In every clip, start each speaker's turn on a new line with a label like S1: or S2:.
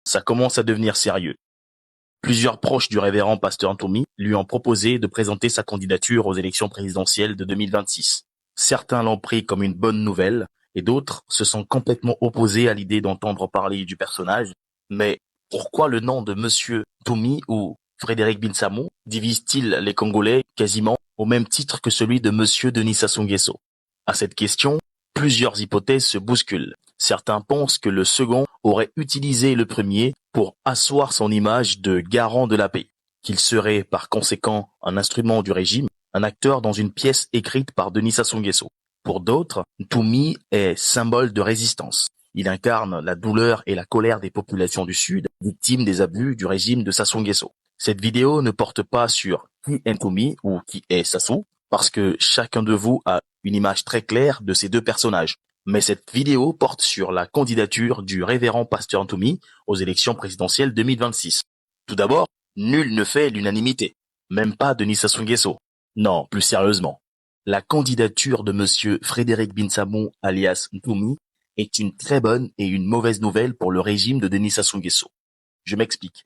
S1: Ça commence à devenir sérieux. Plusieurs proches du révérend pasteur Ntoumi lui ont proposé de présenter sa candidature aux élections présidentielles de 2026. Certains l'ont pris comme une bonne nouvelle et d'autres se sont complètement opposés à l'idée d'entendre parler du personnage. Mais pourquoi le nom de Monsieur Ntoumi ou Frédéric Binsamo divise-t-il les Congolais quasiment au même titre que celui de Monsieur Denis Sassou Nguesso? À cette question, plusieurs hypothèses se bousculent. Certains pensent que le second aurait utilisé le premier pour asseoir son image de garant de la paix, qu'il serait par conséquent un instrument du régime, un acteur dans une pièce écrite par Denis Sassou Nguesso. Pour d'autres, Ntoumi est symbole de résistance. Il incarne la douleur et la colère des populations du Sud, victimes des abus du régime de Sassou Nguesso. Cette vidéo ne porte pas sur qui est Ntoumi ou qui est Sassou, parce que chacun de vous a une image très claire de ces deux personnages. Mais cette vidéo porte sur la candidature du révérend pasteur Ntoumi aux élections présidentielles 2026. Tout d'abord, nul ne fait l'unanimité, même pas Denis Sassou Nguesso. Non, plus sérieusement, la candidature de monsieur Frédéric Binsamo alias Ntoumi est une très bonne et une mauvaise nouvelle pour le régime de Denis Sassou Nguesso. Je m'explique.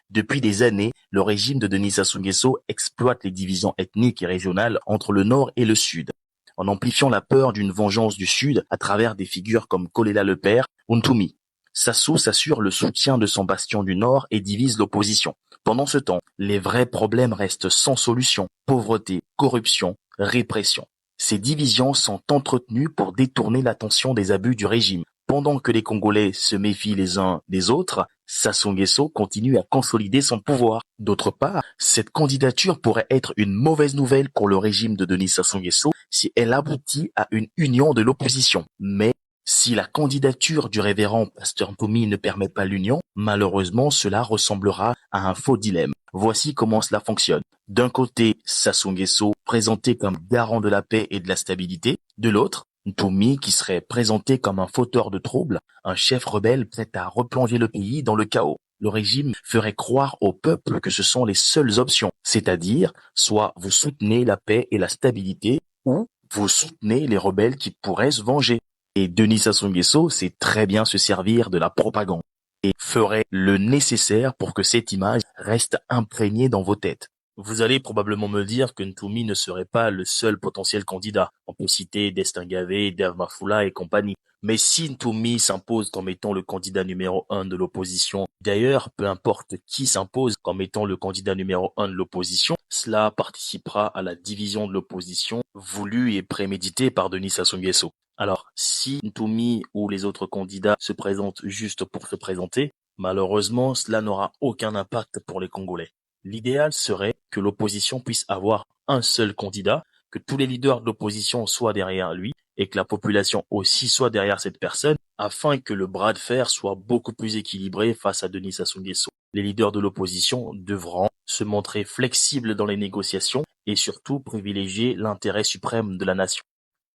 S1: Depuis des années, le régime de Denis Sassou Nguesso exploite les divisions ethniques et régionales entre le Nord et le Sud, en amplifiant la peur d'une vengeance du Sud à travers des figures comme Kolela le Père ou Ntoumi. Sassou s'assure le soutien de son bastion du Nord et divise l'opposition. Pendant ce temps, les vrais problèmes restent sans solution. Pauvreté, corruption, répression. Ces divisions sont entretenues pour détourner l'attention des abus du régime. Pendant que les Congolais se méfient les uns des autres, Sassou Nguesso continue à consolider son pouvoir. D'autre part, cette candidature pourrait être une mauvaise nouvelle pour le régime de Denis Sassou Nguesso si elle aboutit à une union de l'opposition. Mais si la candidature du révérend pasteur Ntoumi ne permet pas l'union, malheureusement cela ressemblera à un faux dilemme. Voici comment cela fonctionne. D'un côté, Sassou Nguesso présenté comme garant de la paix et de la stabilité, de l'autre, Ntoumi qui serait présenté comme un fauteur de troubles, un chef rebelle prêt à replonger le pays dans le chaos. Le régime ferait croire au peuple que ce sont les seules options, c'est-à-dire soit vous soutenez la paix et la stabilité, ou vous soutenez les rebelles qui pourraient se venger. Et Denis Sassou Nguesso sait très bien se servir de la propagande et ferait le nécessaire pour que cette image reste imprégnée dans vos têtes. Vous allez probablement me dire que Ntoumi ne serait pas le seul potentiel candidat. On peut citer Destin Gavé, Dave Mafoula et compagnie. Mais si Ntoumi s'impose comme étant le candidat numéro 1 de l'opposition, d'ailleurs, peu importe qui s'impose comme étant le candidat numéro 1 de l'opposition, cela participera à la division de l'opposition voulue et préméditée par Denis Sassou Nguesso. Alors, si Ntoumi ou les autres candidats se présentent juste pour se présenter, malheureusement, cela n'aura aucun impact pour les Congolais. L'idéal serait que l'opposition puisse avoir un seul candidat, que tous les leaders de l'opposition soient derrière lui et que la population aussi soit derrière cette personne afin que le bras de fer soit beaucoup plus équilibré face à Denis Sassou Nguesso. Les leaders de l'opposition devront se montrer flexibles dans les négociations et surtout privilégier l'intérêt suprême de la nation.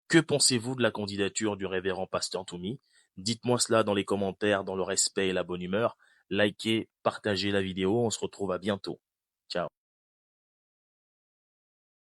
S1: Que pensez-vous de la candidature du révérend pasteur Ntoumi? Dites-moi cela dans les commentaires dans le respect et la bonne humeur. Likez, partagez la vidéo, on se retrouve à bientôt. Ciao.